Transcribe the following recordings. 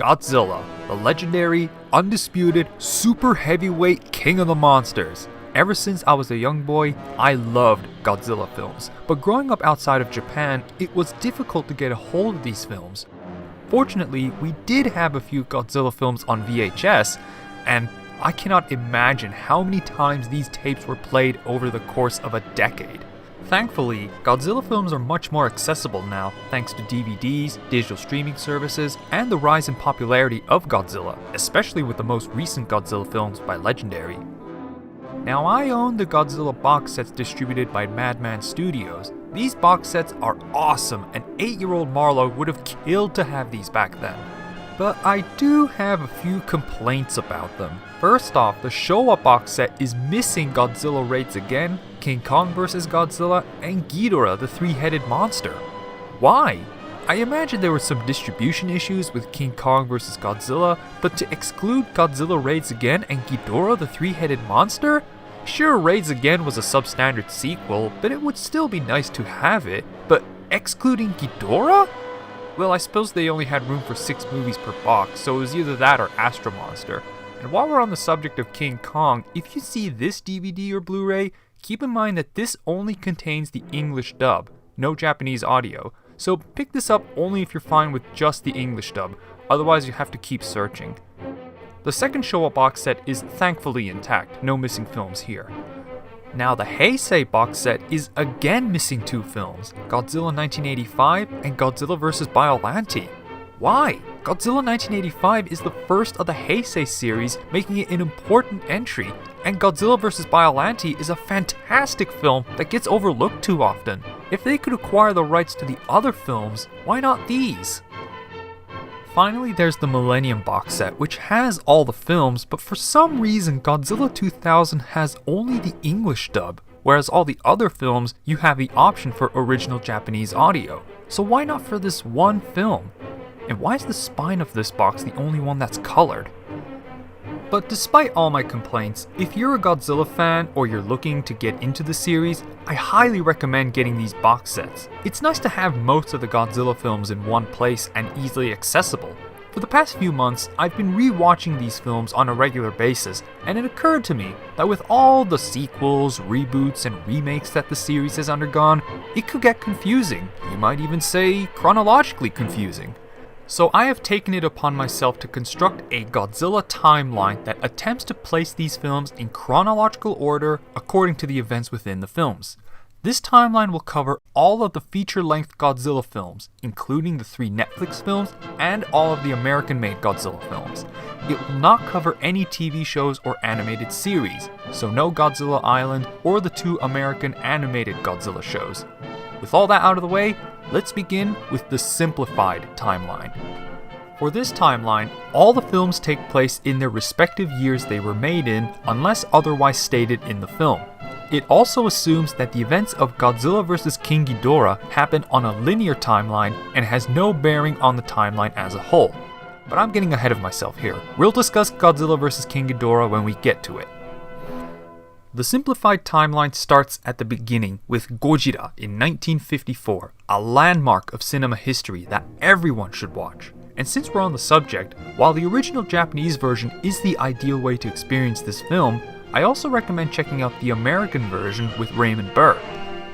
Godzilla, the legendary, undisputed, super heavyweight king of the monsters. Ever since I was a young boy, I loved Godzilla films, but growing up outside of Japan, it was difficult to get a hold of these films. Fortunately, we did have a few Godzilla films on VHS, and I cannot imagine how many times these tapes were played over the course of a decade. Thankfully, Godzilla films are much more accessible now thanks to DVDs, digital streaming services, and the rise in popularity of Godzilla, especially with the most recent Godzilla films by Legendary. Now, I own the Godzilla box sets distributed by Madman Studios. These box sets are awesome, and 8-year-old Marlowe would have killed to have these back then. But I do have a few complaints about them. First off, the Showa box set is missing Godzilla Raids Again, King Kong vs. Godzilla, and Ghidora the three-headed monster. Why? I imagine there were some distribution issues with King Kong vs. Godzilla, but to exclude Godzilla Raids Again and Ghidora the three-headed monster? Sure, Raids Again was a substandard sequel, but it would still be nice to have it, but excluding Ghidora? Well, I suppose they only had room for 6 movies per box, so it was either that or Astro Monster. And while we're on the subject of King Kong, if you see this DVD or Blu-ray, keep in mind that this only contains the English dub, no Japanese audio. So pick this up only if you're fine with just the English dub, otherwise you have to keep searching. The second Showa box set is thankfully intact, no missing films here. Now the Heisei box set is again missing 2 films, Godzilla 1985 and Godzilla vs. Biollante. Why? Godzilla 1985 is the first of the Heisei series, making it an important entry, and Godzilla vs. Biollante is a fantastic film that gets overlooked too often. If they could acquire the rights to the other films, why not these? Finally, there's the Millennium box set, which has all the films, but for some reason Godzilla 2000 has only the English dub, whereas all the other films you have the option for original Japanese audio. So why not for this one film? And why is the spine of this box the only one that's colored? But despite all my complaints, if you're a Godzilla fan or you're looking to get into the series, I highly recommend getting these box sets. It's nice to have most of the Godzilla films in one place and easily accessible. For the past few months, I've been re-watching these films on a regular basis, and it occurred to me that with all the sequels, reboots, and remakes that the series has undergone, it could get confusing. You might even say chronologically confusing. So I have taken it upon myself to construct a Godzilla timeline that attempts to place these films in chronological order according to the events within the films. This timeline will cover all of the feature-length Godzilla films, including the 3 Netflix films and all of the American-made Godzilla films. It will not cover any TV shows or animated series, so no Godzilla Island or the 2 American animated Godzilla shows. With all that out of the way, let's begin with the simplified timeline. For this timeline, all the films take place in their respective years they were made in, unless otherwise stated in the film. It also assumes that the events of Godzilla vs. King Ghidorah happen on a linear timeline and has no bearing on the timeline as a whole. But I'm getting ahead of myself here. We'll discuss Godzilla vs. King Ghidorah when we get to it. The simplified timeline starts at the beginning with Godzilla in 1954, a landmark of cinema history that everyone should watch. And since we're on the subject, while the original Japanese version is the ideal way to experience this film, I also recommend checking out the American version with Raymond Burr.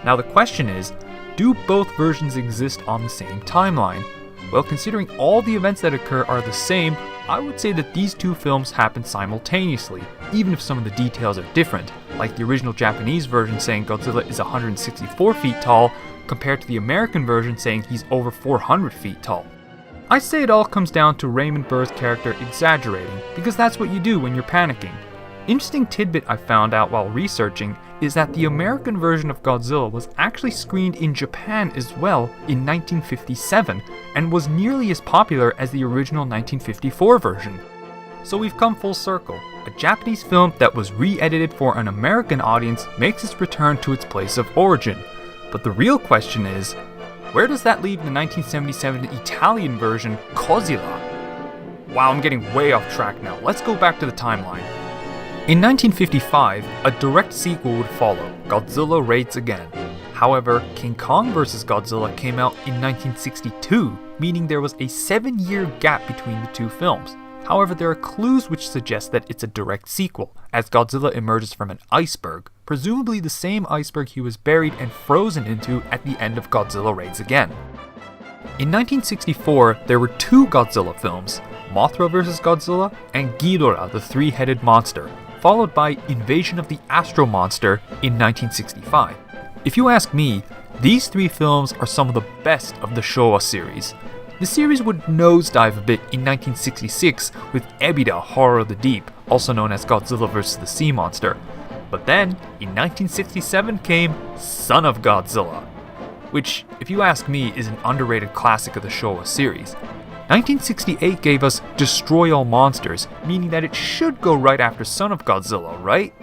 Now the question is, do both versions exist on the same timeline? Well, considering all the events that occur are the same, I would say that these 2 films happen simultaneously, even if some of the details are different, like the original Japanese version saying Godzilla is 164 feet tall, compared to the American version saying he's over 400 feet tall. I say it all comes down to Raymond Burr's character exaggerating, because that's what you do when you're panicking. Interesting tidbit I found out while researching is that the American version of Godzilla was actually screened in Japan as well in 1957 and was nearly as popular as the original 1954 version. So we've come full circle. A Japanese film that was re-edited for an American audience makes its return to its place of origin. But the real question is, where does that leave the 1977 Italian version, Godzilla? Wow, I'm getting way off track now. Let's go back to the timeline. In 1955, a direct sequel would follow, Godzilla Raids Again. However, King Kong vs. Godzilla came out in 1962, meaning there was a 7-year gap between the two films. However, there are clues which suggest that it's a direct sequel, as Godzilla emerges from an iceberg, presumably the same iceberg he was buried and frozen into at the end of Godzilla Raids Again. In 1964, there were 2 Godzilla films, Mothra vs. Godzilla and Ghidora the Three-Headed Monster, followed by Invasion of the Astro Monster in 1965. If you ask me, these 3 films are some of the best of the Showa series. The series would nosedive a bit in 1966 with Ebida Horror of the Deep, also known as Godzilla vs. the Sea Monster. But then, in 1967 came Son of Godzilla, which, if you ask me, is an underrated classic of the Showa series. 1968 gave us Destroy All Monsters, meaning that it should go right after Son of Godzilla, right?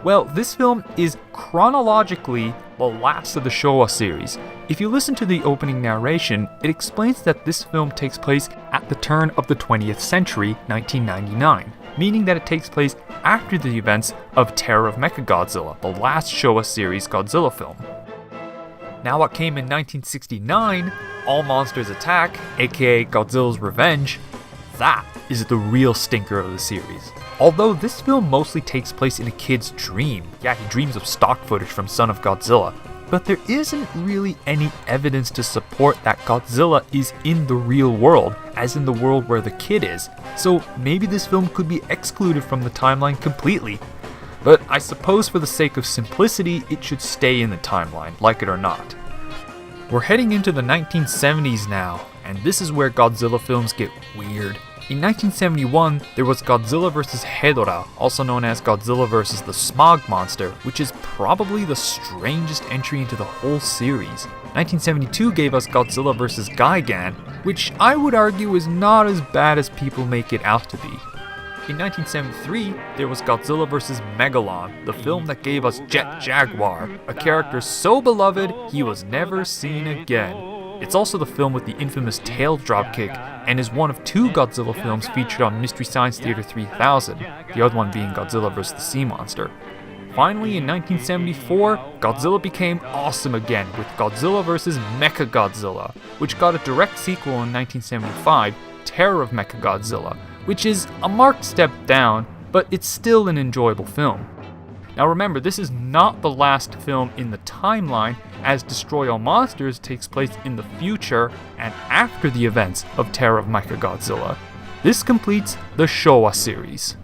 Well, this film is chronologically the last of the Showa series. If you listen to the opening narration, it explains that this film takes place at the turn of the 20th century, 1999, meaning that it takes place after the events of Terror of Mechagodzilla, the last Showa series Godzilla film. Now what came in 1969, All Monsters Attack, aka Godzilla's Revenge, that is the real stinker of the series. Although this film mostly takes place in a kid's dream, yeah, he dreams of stock footage from Son of Godzilla, but there isn't really any evidence to support that Godzilla is in the real world, as in the world where the kid is, so maybe this film could be excluded from the timeline completely. But I suppose for the sake of simplicity, it should stay in the timeline, like it or not. We're heading into the 1970s now, and this is where Godzilla films get weird. In 1971, there was Godzilla vs. Ghidora, also known as Godzilla vs. the Smog Monster, which is probably the strangest entry into the whole series. 1972 gave us Godzilla vs. Gigan, which I would argue is not as bad as people make it out to be. In 1973, there was Godzilla vs. Megalon, the film that gave us Jet Jaguar, a character so beloved he was never seen again. It's also the film with the infamous tail dropkick, and is one of 2 Godzilla films featured on Mystery Science Theater 3000, the other one being Godzilla vs. the Sea Monster. Finally, in 1974, Godzilla became awesome again with Godzilla vs. Mechagodzilla, which got a direct sequel in 1975, Terror of Mechagodzilla, which is a marked step down, but it's still an enjoyable film. Now remember, this is not the last film in the timeline, as Destroy All Monsters takes place in the future and after the events of Terror of Mechagodzilla. This completes the Showa series.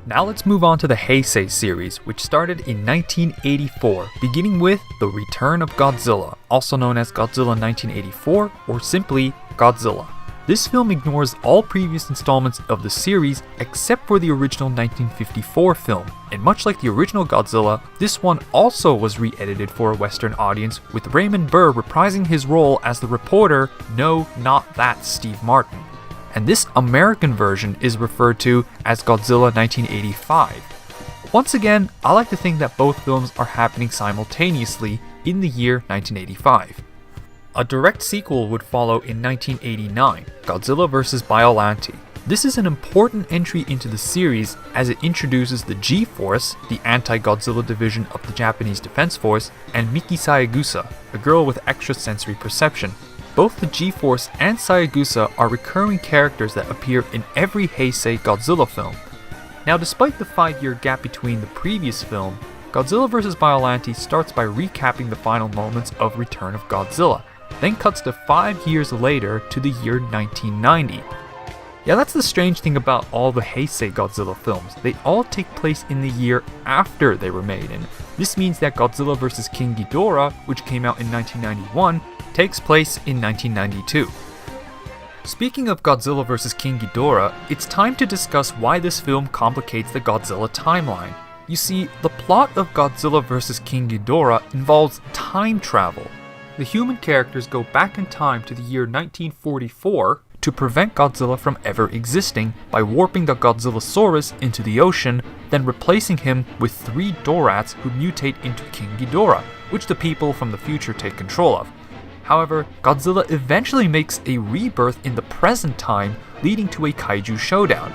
Now let's move on to the Heisei series, which started in 1984, beginning with The Return of Godzilla, also known as Godzilla 1984 or simply Godzilla. This film ignores all previous installments of the series except for the original 1954 film, and much like the original Godzilla, this one also was re-edited for a Western audience, with Raymond Burr reprising his role as the reporter, No, Not That Steve Martin. And this American version is referred to as Godzilla 1985. Once again, I like to think that both films are happening simultaneously in the year 1985. A direct sequel would follow in 1989, Godzilla vs. Biollante. This is an important entry into the series as it introduces the G-Force, the anti-Godzilla division of the Japanese Defense Force, and Miki Saegusa, a girl with extrasensory perception. Both the G-Force and Saegusa are recurring characters that appear in every Heisei Godzilla film. Now, despite the 5-year gap between the previous film, Godzilla vs. Biollante starts by recapping the final moments of Return of Godzilla, then cuts to 5 years later to the year 1990. Yeah, that's the strange thing about all the Heisei Godzilla films. They all take place in the year after they were made, and this means that Godzilla vs. King Ghidorah, which came out in 1991, takes place in 1992. Speaking of Godzilla vs. King Ghidorah, it's time to discuss why this film complicates the Godzilla timeline. You see, the plot of Godzilla vs. King Ghidorah involves time travel. The human characters go back in time to the year 1944 to prevent Godzilla from ever existing by warping the Godzillasaurus into the ocean, then replacing him with 3 Dorats who mutate into King Ghidorah, which the people from the future take control of. However, Godzilla eventually makes a rebirth in the present time, leading to a kaiju showdown.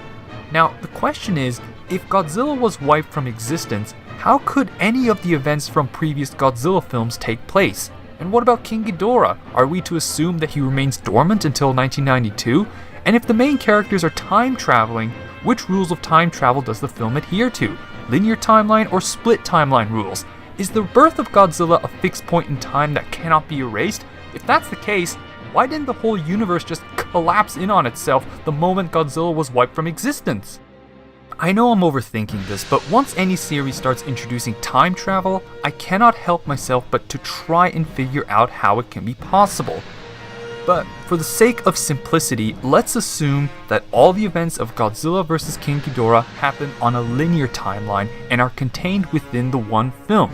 Now, the question is, if Godzilla was wiped from existence, How could any of the events from previous Godzilla films take place? And what about King Ghidorah? Are we to assume that he remains dormant until 1992? And if the main characters are time traveling, which rules of time travel does the film adhere to? Linear timeline or split timeline rules? Is the birth of Godzilla a fixed point in time that cannot be erased? If that's the case, why didn't the whole universe just collapse in on itself the moment Godzilla was wiped from existence? I know I'm overthinking this, but once any series starts introducing time travel, I cannot help myself but to try and figure out how it can be possible. But for the sake of simplicity, let's assume that all the events of Godzilla vs. King Ghidorah happen on a linear timeline and are contained within the one film.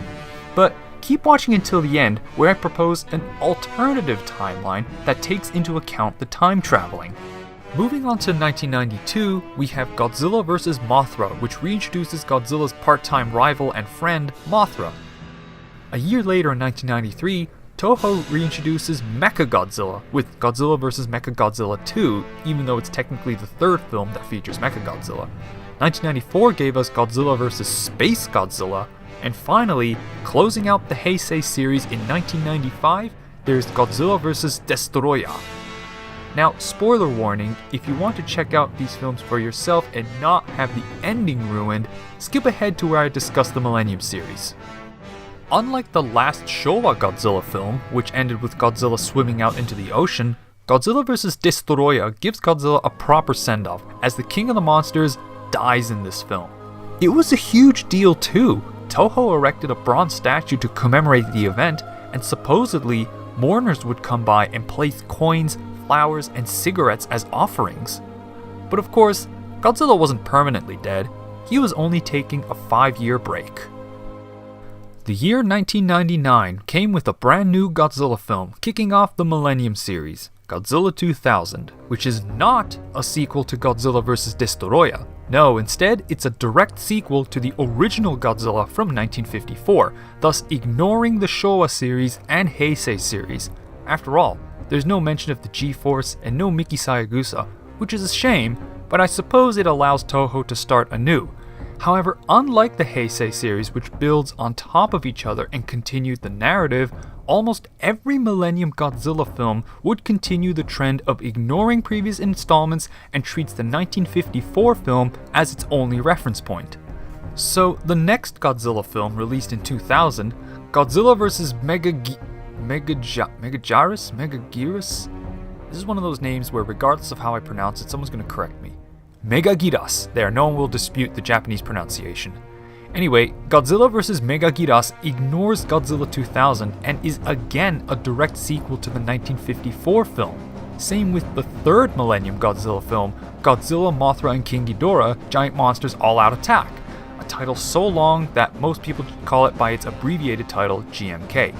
But keep watching until the end, where I propose an alternative timeline that takes into account the time traveling. Moving on to 1992, we have Godzilla vs. Mothra, which reintroduces Godzilla's part-time rival and friend, Mothra. A year later in 1993, Toho reintroduces Mechagodzilla with Godzilla vs. Mechagodzilla 2, even though it's technically the third film that features Mechagodzilla. 1994 gave us Godzilla vs. Space Godzilla, and finally, closing out the Heisei series in 1995, there's Godzilla vs. Destoroyah. Now, spoiler warning, if you want to check out these films for yourself and not have the ending ruined, skip ahead to where I discuss the Millennium series. Unlike the last Showa Godzilla film, which ended with Godzilla swimming out into the ocean, Godzilla vs. Destoroyah gives Godzilla a proper send-off, as the king of the monsters dies in this film. It was a huge deal too. Toho erected a bronze statue to commemorate the event, and supposedly, mourners would come by and place coins, flowers, and cigarettes as offerings. But of course, Godzilla wasn't permanently dead. He was only taking a 5-year break. The year 1999 came with a brand new Godzilla film, kicking off the Millennium series, Godzilla 2000, which is not a sequel to Godzilla vs. Destoroyah. No, instead, it's a direct sequel to the original Godzilla from 1954, thus ignoring the Showa series and Heisei series. After all, there's no mention of the G-Force and no Miki Sayagusa, which is a shame, but I suppose it allows Toho to start anew. However, unlike the Heisei series, which builds on top of each other and continued the narrative, almost every Millennium Godzilla film would continue the trend of ignoring previous installments and treats the 1954 film as its only reference point. So, the next Godzilla film, released in 2000, Godzilla vs. Megaguirus? This is one of those names where, regardless of how I pronounce it, someone's going to correct me. Megaguirus. There, no one will dispute the Japanese pronunciation. Anyway, Godzilla vs. Megaguirus ignores Godzilla 2000 and is again a direct sequel to the 1954 film. Same with the third Millennium Godzilla film, Godzilla, Mothra, and King Ghidorah, Giant Monsters All-Out Attack, a title so long that most people call it by its abbreviated title, GMK.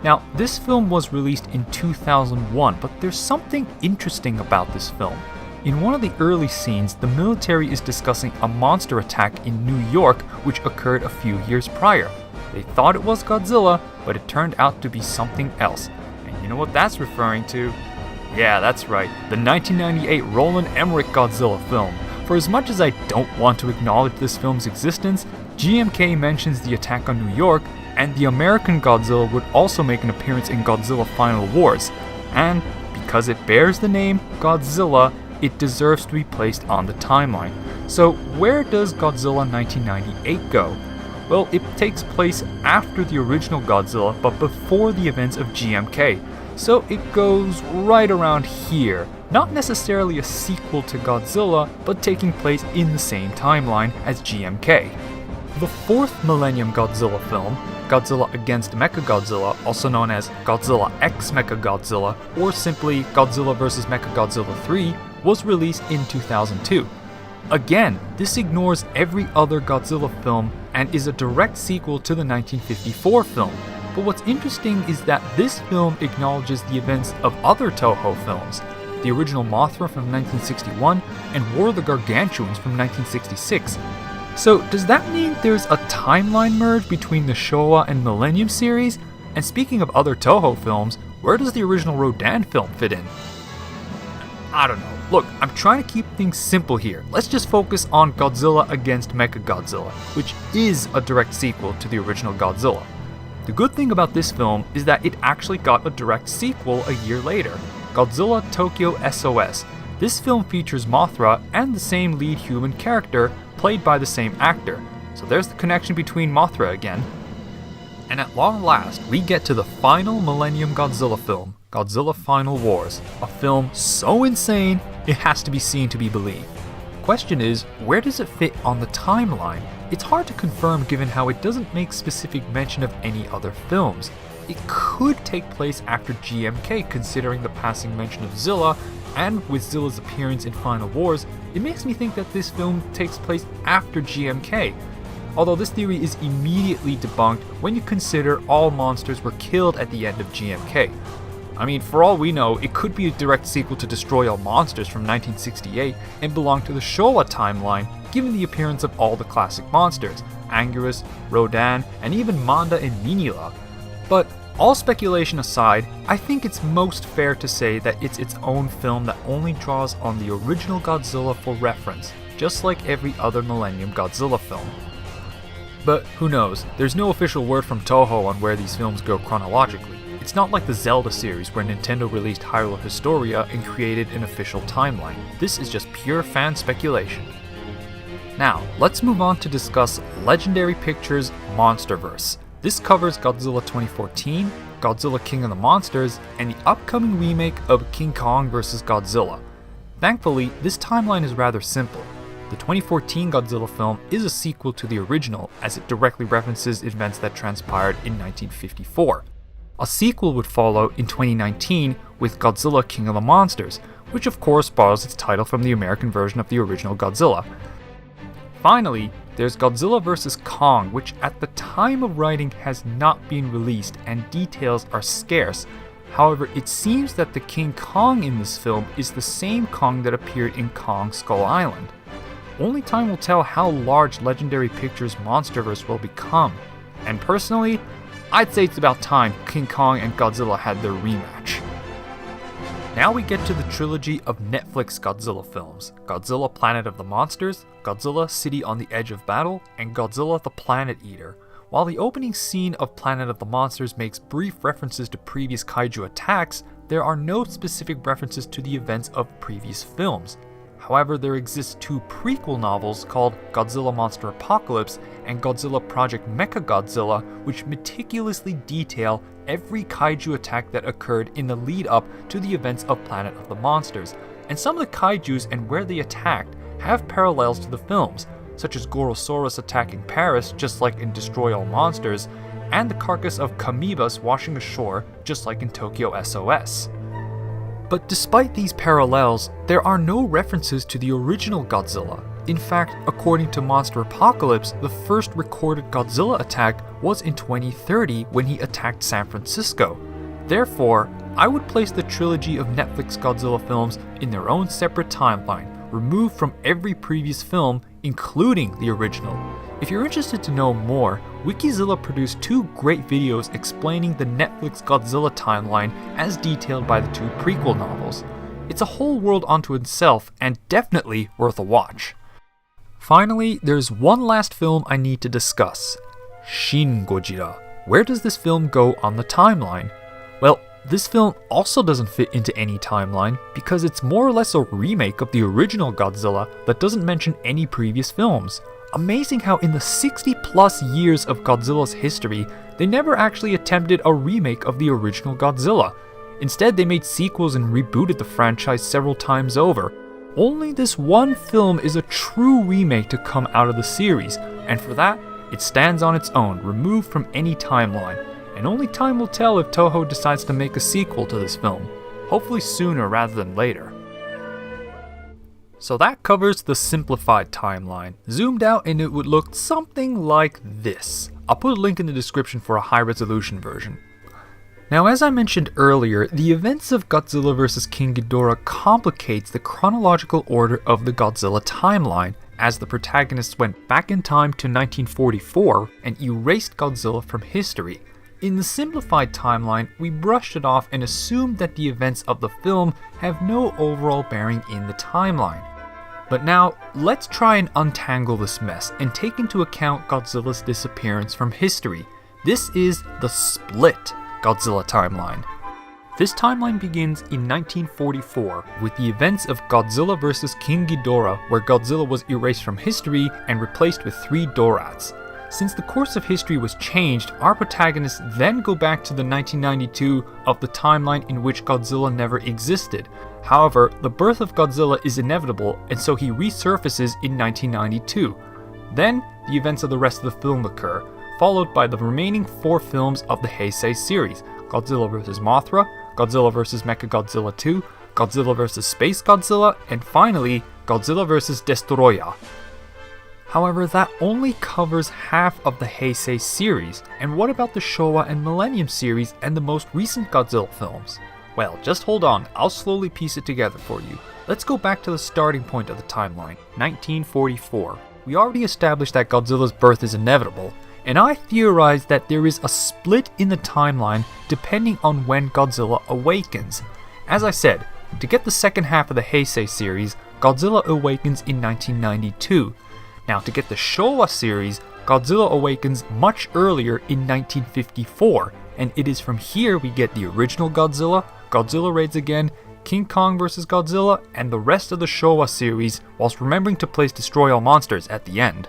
Now, this film was released in 2001, but there's something interesting about this film. In one of the early scenes, the military is discussing a monster attack in New York which occurred a few years prior. They thought it was Godzilla, but it turned out to be something else. And you know what that's referring to? Yeah, that's right, the 1998 Roland Emmerich Godzilla film. For as much as I don't want to acknowledge this film's existence, GMK mentions the attack on New York, and the American Godzilla would also make an appearance in Godzilla Final Wars. And because it bears the name Godzilla, it deserves to be placed on the timeline. So where does Godzilla 1998 go? Well, it takes place after the original Godzilla, but before the events of GMK. So it goes right around here. Not necessarily a sequel to Godzilla, but taking place in the same timeline as GMK. The fourth Millennium Godzilla film, Godzilla Against Mechagodzilla, also known as Godzilla X Mechagodzilla, or simply Godzilla vs. Mechagodzilla 3, was released in 2002. Again, this ignores every other Godzilla film and is a direct sequel to the 1954 film. But what's interesting is that this film acknowledges the events of other Toho films, the original Mothra from 1961 and War of the Gargantuans from 1966. So does that mean there's a timeline merge between the Showa and Millennium series? And speaking of other Toho films, where does the original Rodan film fit in? I don't know. Look, I'm trying to keep things simple here. Let's just focus on Godzilla against Mechagodzilla, which is a direct sequel to the original Godzilla. The good thing about this film is that it actually got a direct sequel a year later, Godzilla Tokyo SOS. This film features Mothra and the same lead human character, played by the same actor. So there's the connection between Mothra again. And at long last, we get to the final Millennium Godzilla film, Godzilla Final Wars, a film so insane, it has to be seen to be believed. Question is, where does it fit on the timeline? It's hard to confirm given how it doesn't make specific mention of any other films. It could take place after GMK considering the passing mention of Zilla, and with Zilla's appearance in Final Wars, it makes me think that this film takes place after GMK. Although this theory is immediately debunked when you consider all monsters were killed at the end of GMK. I mean, for all we know, it could be a direct sequel to Destroy All Monsters from 1968 and belong to the Showa timeline, given the appearance of all the classic monsters, Anguirus, Rodan, and even Manda and Minilla. But all speculation aside, I think it's most fair to say that it's its own film that only draws on the original Godzilla for reference, just like every other Millennium Godzilla film. But who knows, there's no official word from Toho on where these films go chronologically. It's not like the Zelda series where Nintendo released Hyrule Historia and created an official timeline. This is just pure fan speculation. Now, let's move on to discuss Legendary Pictures' MonsterVerse. This covers Godzilla 2014, Godzilla King of the Monsters, and the upcoming remake of King Kong vs. Godzilla. Thankfully, this timeline is rather simple. The 2014 Godzilla film is a sequel to the original as it directly references events that transpired in 1954. A sequel would follow in 2019 with Godzilla King of the Monsters, which of course borrows its title from the American version of the original Godzilla. Finally, there's Godzilla vs. Kong, which at the time of writing has not been released and details are scarce. However, it seems that the King Kong in this film is the same Kong that appeared in Kong Skull Island. Only time will tell how large Legendary Pictures' MonsterVerse will become, and personally, I'd say it's about time King Kong and Godzilla had their rematch. Now we get to the trilogy of Netflix Godzilla films, Godzilla Planet of the Monsters, Godzilla City on the Edge of Battle, and Godzilla the Planet Eater. While the opening scene of Planet of the Monsters makes brief references to previous kaiju attacks, there are no specific references to the events of previous films. However, there exist two prequel novels called Godzilla Monster Apocalypse and Godzilla Project Mechagodzilla, which meticulously detail every kaiju attack that occurred in the lead up to the events of Planet of the Monsters. And some of the kaijus and where they attacked have parallels to the films, such as Gorosaurus attacking Paris just like in Destroy All Monsters, and the carcass of Kamibas washing ashore just like in Tokyo SOS. But despite these parallels, there are no references to the original Godzilla. In fact, according to Monster Apocalypse, the first recorded Godzilla attack was in 2030 when he attacked San Francisco. Therefore, I would place the trilogy of Netflix Godzilla films in their own separate timeline, removed from every previous film, including the original. If you're interested to know more, Wikizilla produced two great videos explaining the Netflix Godzilla timeline as detailed by the two prequel novels. It's a whole world unto itself and definitely worth a watch. Finally, there's one last film I need to discuss, Shin Godzilla. Where does this film go on the timeline? Well, this film also doesn't fit into any timeline because it's more or less a remake of the original Godzilla that doesn't mention any previous films. Amazing how in the 60 plus years of Godzilla's history, they never actually attempted a remake of the original Godzilla. Instead, they made sequels and rebooted the franchise several times over. Only this one film is a true remake to come out of the series, and for that, it stands on its own, removed from any timeline. And only time will tell if Toho decides to make a sequel to this film, hopefully sooner rather than later. So that covers the simplified timeline. Zoomed out and it would look something like this. I'll put a link in the description for a high resolution version. Now, as I mentioned earlier, the events of Godzilla vs. King Ghidorah complicates the chronological order of the Godzilla timeline, as the protagonists went back in time to 1944 and erased Godzilla from history. In the simplified timeline, we brushed it off and assumed that the events of the film have no overall bearing in the timeline. But now, let's try and untangle this mess and take into account Godzilla's disappearance from history. This is the split Godzilla timeline. This timeline begins in 1944 with the events of Godzilla vs. King Ghidorah, where Godzilla was erased from history and replaced with 3 Dorats. Since the course of history was changed, our protagonists then go back to the 1992 of the timeline in which Godzilla never existed. However, the birth of Godzilla is inevitable, and so he resurfaces in 1992. Then, the events of the rest of the film occur, followed by the remaining 4 films of the Heisei series: Godzilla vs. Mothra, Godzilla vs. Mechagodzilla 2, Godzilla vs. Space Godzilla, and finally, Godzilla vs. Destoroyah. However, that only covers half of the Heisei series, and what about the Showa and Millennium series and the most recent Godzilla films? Well, just hold on, I'll slowly piece it together for you. Let's go back to the starting point of the timeline, 1944. We already established that Godzilla's birth is inevitable, and I theorized that there is a split in the timeline depending on when Godzilla awakens. As I said, to get the second half of the Heisei series, Godzilla awakens in 1992. Now, to get the Showa series, Godzilla awakens much earlier in 1954, and it is from here we get the original Godzilla, Godzilla Raids Again, King Kong vs. Godzilla, and the rest of the Showa series, whilst remembering to place Destroy All Monsters at the end.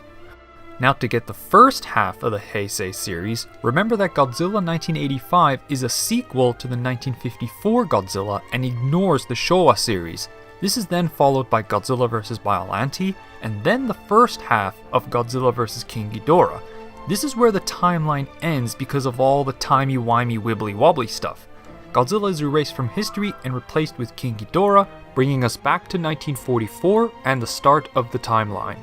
Now, to get the first half of the Heisei series, remember that Godzilla 1985 is a sequel to the 1954 Godzilla and ignores the Showa series. This is then followed by Godzilla vs. Biollante, and then the first half of Godzilla vs. King Ghidorah. This is where the timeline ends because of all the timey-wimey wibbly-wobbly stuff. Godzilla is erased from history and replaced with King Ghidorah, bringing us back to 1944 and the start of the timeline.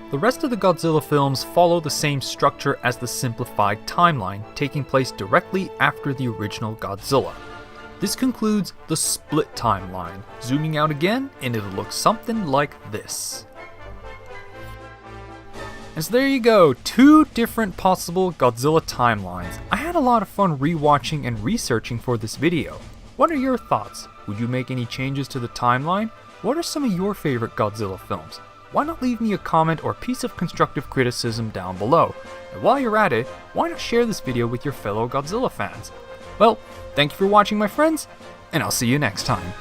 The rest of the Godzilla films follow the same structure as the simplified timeline, taking place directly after the original Godzilla. This concludes the split timeline. Zooming out again, and it'll look something like this. And so there you go, 2 different possible Godzilla timelines. I had a lot of fun rewatching and researching for this video. What are your thoughts? Would you make any changes to the timeline? What are some of your favorite Godzilla films? Why not leave me a comment or piece of constructive criticism down below? And while you're at it, why not share this video with your fellow Godzilla fans? Well, thank you for watching, my friends, and I'll see you next time.